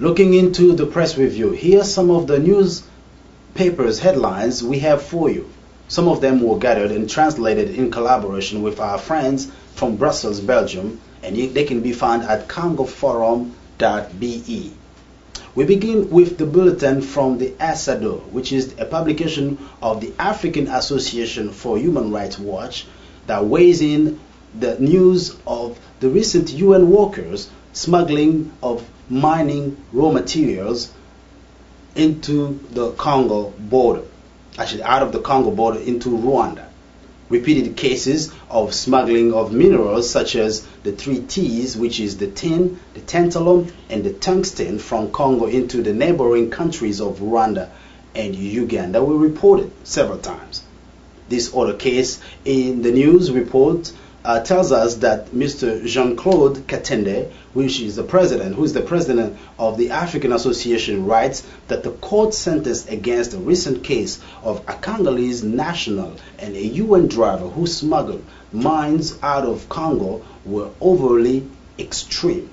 Looking into the press review, here are some of the newspapers headlines we have for you. Some of them were gathered and translated in collaboration with our friends from Brussels, Belgium, and they can be found at congoforum.be. We begin with the bulletin from the ASADO, which is a publication of the African Association for Human Rights Watch that weighs in the news of the recent UN workers smuggling of mining raw materials into the Congo border, actually out of the Congo border into Rwanda. Repeated cases of smuggling of minerals such as the 3 T's, which is the tin, the tantalum, and the tungsten from Congo into the neighboring countries of Rwanda and Uganda were reported several times. This other case in the news report tells us that Mr. Jean-Claude Katende, who is the president of the African Association, writes that the court sentence against a recent case of a Congolese national and a UN driver who smuggled mines out of Congo were overly extreme.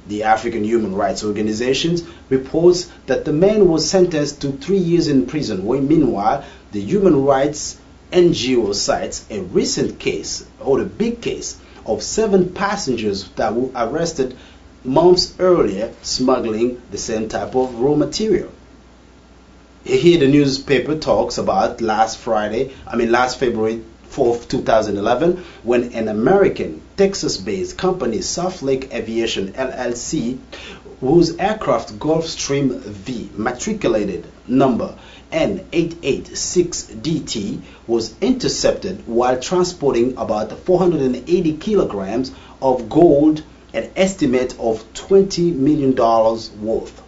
The African Human Rights Organization reports that the man was sentenced to 3 years in prison, while meanwhile the Human Rights NGO cites a recent case, or a big case, of 7 passengers that were arrested months earlier smuggling the same type of raw material. Here the newspaper talks about last February 4th, 2011, when an American Texas-based company, South Lake Aviation LLC, whose aircraft Gulfstream V matriculated number N886DT was intercepted while transporting about 480 kilograms of gold, an estimate of $20 million worth.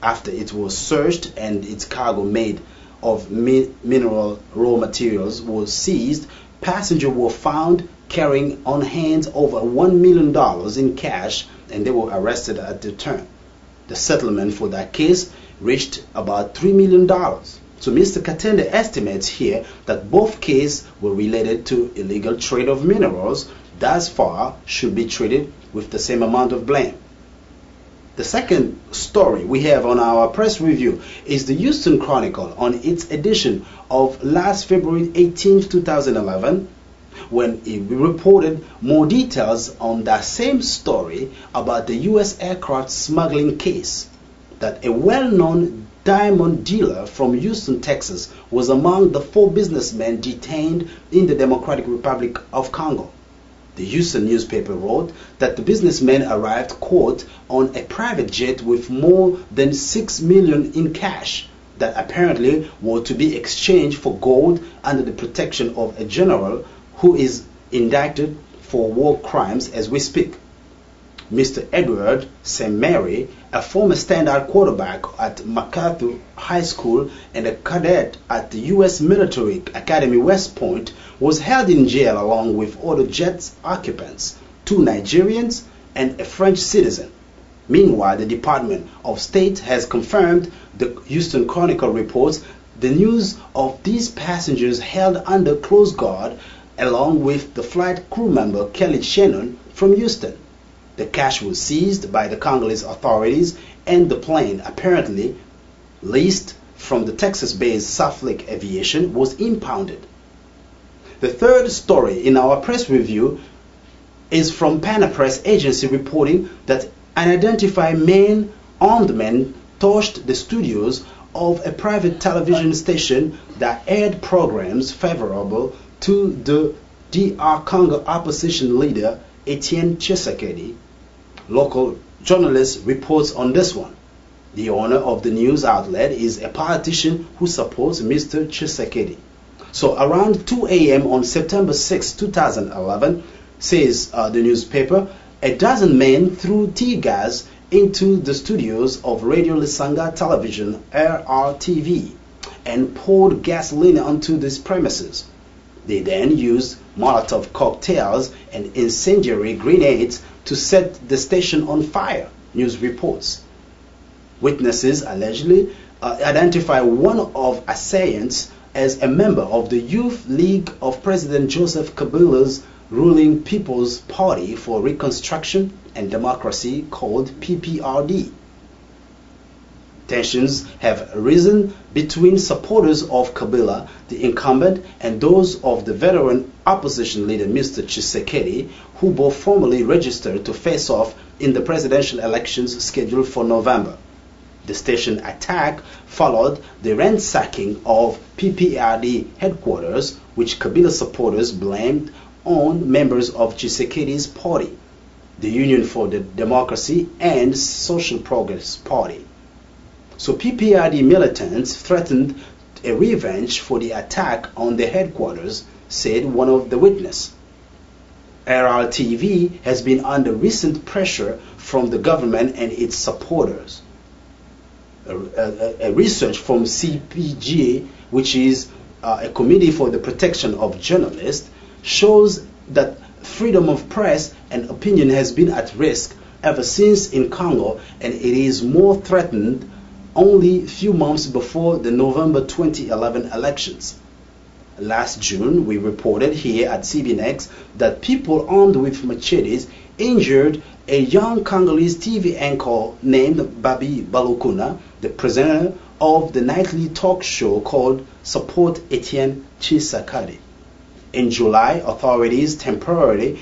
After it was searched and its cargo made of mineral raw materials was seized, passengers were found carrying on hand over $1 million in cash, and they were arrested at the turn. The settlement for that case reached about $3 million. So Mr. Katende estimates here that both cases were related to illegal trade of minerals, thus far should be treated with the same amount of blame. The second story we have on our press review is the Houston Chronicle on its edition of last February 18, 2011, when it reported more details on that same story about the U.S. aircraft smuggling case, that a well-known diamond dealer from Houston, Texas, was among the 4 businessmen detained in the Democratic Republic of Congo. The Houston newspaper wrote that the businessmen arrived court on a private jet with more than $6 million in cash that apparently were to be exchanged for gold under the protection of a general who is indicted for war crimes as we speak. Mr. Edward St. Mary, a former standout quarterback at MacArthur High School and a cadet at the U.S. Military Academy West Point, was held in jail along with other jet occupants, 2 Nigerians and a French citizen. Meanwhile, the Department of State has confirmed, the Houston Chronicle reports, the news of these passengers held under close guard along with the flight crew member Kelly Shannon from Houston. The cash was seized by the Congolese authorities and the plane, apparently leased from the Texas-based South Lake Aviation, was impounded. The third story in our press review is from Pana Press Agency reporting that unidentified armed men torched the studios of a private television station that aired programs favorable to the DR Congo opposition leader Etienne Tshisekedi. Local journalist reports on this one. The owner of the news outlet is a politician who supports Mr. Tshisekedi. So around 2 a.m. on September 6, 2011, says the newspaper, a dozen men threw tear gas into the studios of Radio Lisanga Television, RRTV, and poured gasoline onto these premises. They then used Molotov cocktails and incendiary grenades to set the station on fire, news reports. Witnesses allegedly identify one of assailants as a member of the Youth League of President Joseph Kabila's ruling People's Party for Reconstruction and Democracy, called PPRD. Tensions have risen between supporters of Kabila, the incumbent, and those of the veteran opposition leader Mr. Tshisekedi, who both formally registered to face off in the presidential elections scheduled for November. The station attack followed the ransacking of PPRD headquarters, which Kabila supporters blamed on members of Tshisekedi's party, the Union for the Democracy and Social Progress Party. So PPRD militants threatened a revenge for the attack on the headquarters, said one of the witnesses. RRTV has been under recent pressure from the government and its supporters. A research from CPG, which is a Committee for the Protection of Journalists, shows that freedom of press and opinion has been at risk ever since in Congo, and it is more threatened only a few months before the November 2011 elections. Last June, we reported here at CBNEXT that people armed with machetes injured a young Congolese TV anchor named Babi Balokuna, the presenter of the nightly talk show called Support Etienne Tshisekedi. In July, authorities temporarily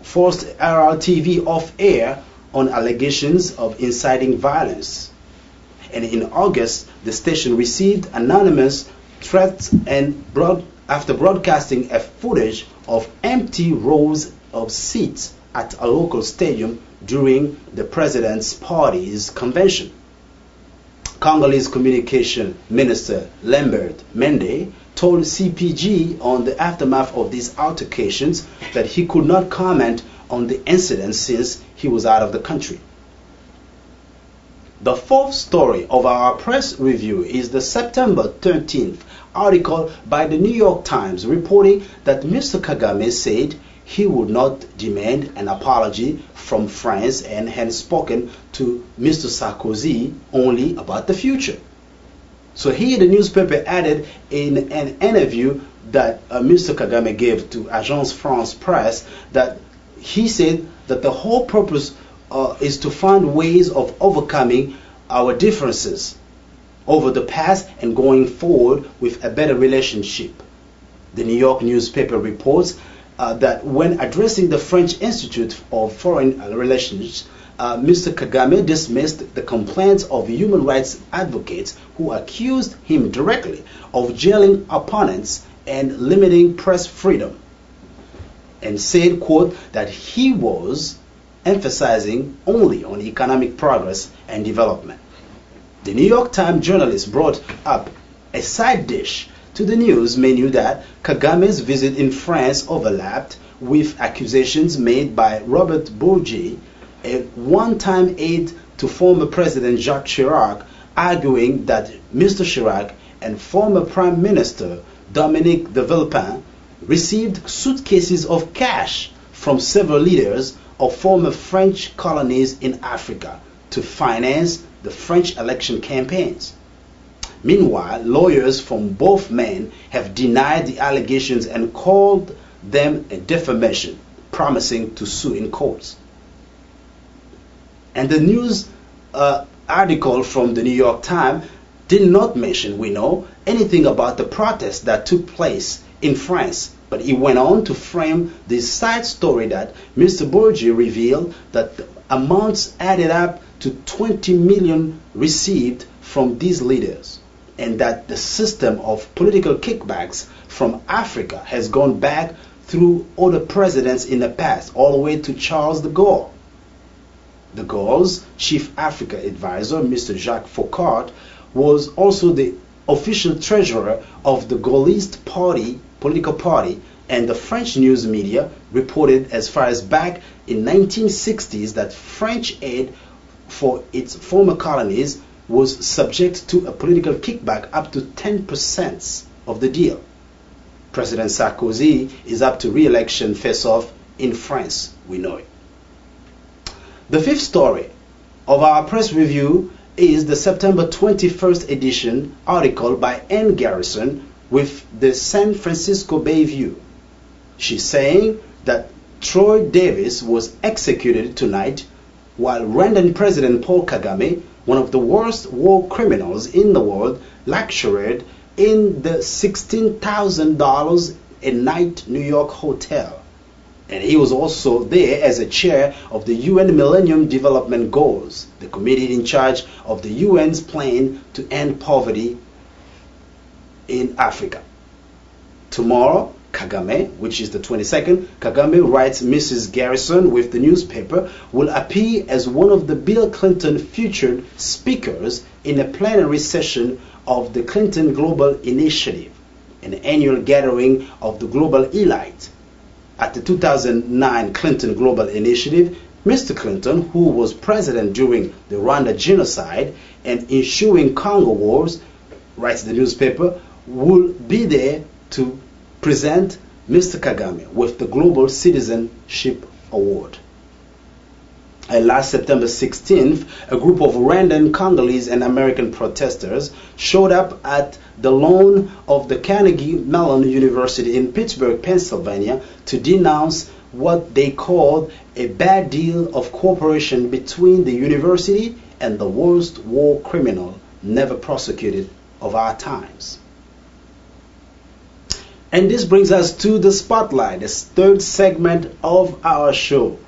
forced RRTV off air on allegations of inciting violence. And in August, the station received anonymous threats and after broadcasting a footage of empty rows of seats at a local stadium during the president's party's convention. Congolese Communication Minister Lambert Mende told CPG on the aftermath of these altercations that he could not comment on the incident since he was out of the country. The fourth story of our press review is the September 13th article by the New York Times reporting that Mr. Kagame said he would not demand an apology from France and had spoken to Mr. Sarkozy only about the future. So here the newspaper added in an interview that Mr. Kagame gave to Agence France Presse that he said that the whole purpose is to find ways of overcoming our differences over the past and going forward with a better relationship. The New York newspaper reports that when addressing the French Institute of Foreign Relations, Mr. Kagame dismissed the complaints of human rights advocates who accused him directly of jailing opponents and limiting press freedom, and said, quote, that he was emphasizing only on economic progress and development. The New York Times journalist brought up a side dish to the news menu that Kagame's visit in France overlapped with accusations made by Robert Bourgi, a one-time aide to former President Jacques Chirac, arguing that Mr. Chirac and former Prime Minister Dominique de Villepin received suitcases of cash from several leaders of former French colonies in Africa to finance the French election campaigns. Meanwhile, lawyers from both men have denied the allegations and called them a defamation, promising to sue in courts. And the news article from the New York Times did not mention, we know, anything about the protests that took place in France, but it went on to frame this side story that Mr. Bourgi revealed that the amounts added up to 20 million received from these leaders, and that the system of political kickbacks from Africa has gone back through other presidents in the past, all the way to Charles de Gaulle. De Gaulle's chief Africa advisor, Mr. Jacques Foccart, was also the official treasurer of the Gaullist party, political party, and the French news media reported as far as back in 1960s that French aid for its former colonies was subject to a political kickback up to 10% of the deal. President Sarkozy is up to re-election face-off in France, we know it. The fifth story of our press review is the September 21st edition article by Ann Garrison with the San Francisco Bay View. She's saying that Troy Davis was executed tonight while Rwandan President Paul Kagame, one of the worst war criminals in the world, lectured in the $16,000 a night New York hotel. And he was also there as a chair of the UN Millennium Development Goals, the committee in charge of the UN's plan to end poverty in Africa. Tomorrow, Kagame, which is the 22nd, Kagame, writes Mrs. Garrison with the newspaper, will appear as one of the Bill Clinton featured speakers in a plenary session of the Clinton Global Initiative, an annual gathering of the global elite. At the 2009 Clinton Global Initiative, Mr. Clinton, who was president during the Rwanda genocide and ensuing Congo wars, writes the newspaper, will be there to present Mr. Kagame with the Global Citizenship Award. And last September 16th, a group of Rwandan, Congolese, and American protesters showed up at the lawn of the Carnegie Mellon University in Pittsburgh, Pennsylvania, to denounce what they called a bad deal of cooperation between the university and the worst war criminal never prosecuted of our times. And this brings us to the spotlight, the third segment of our show.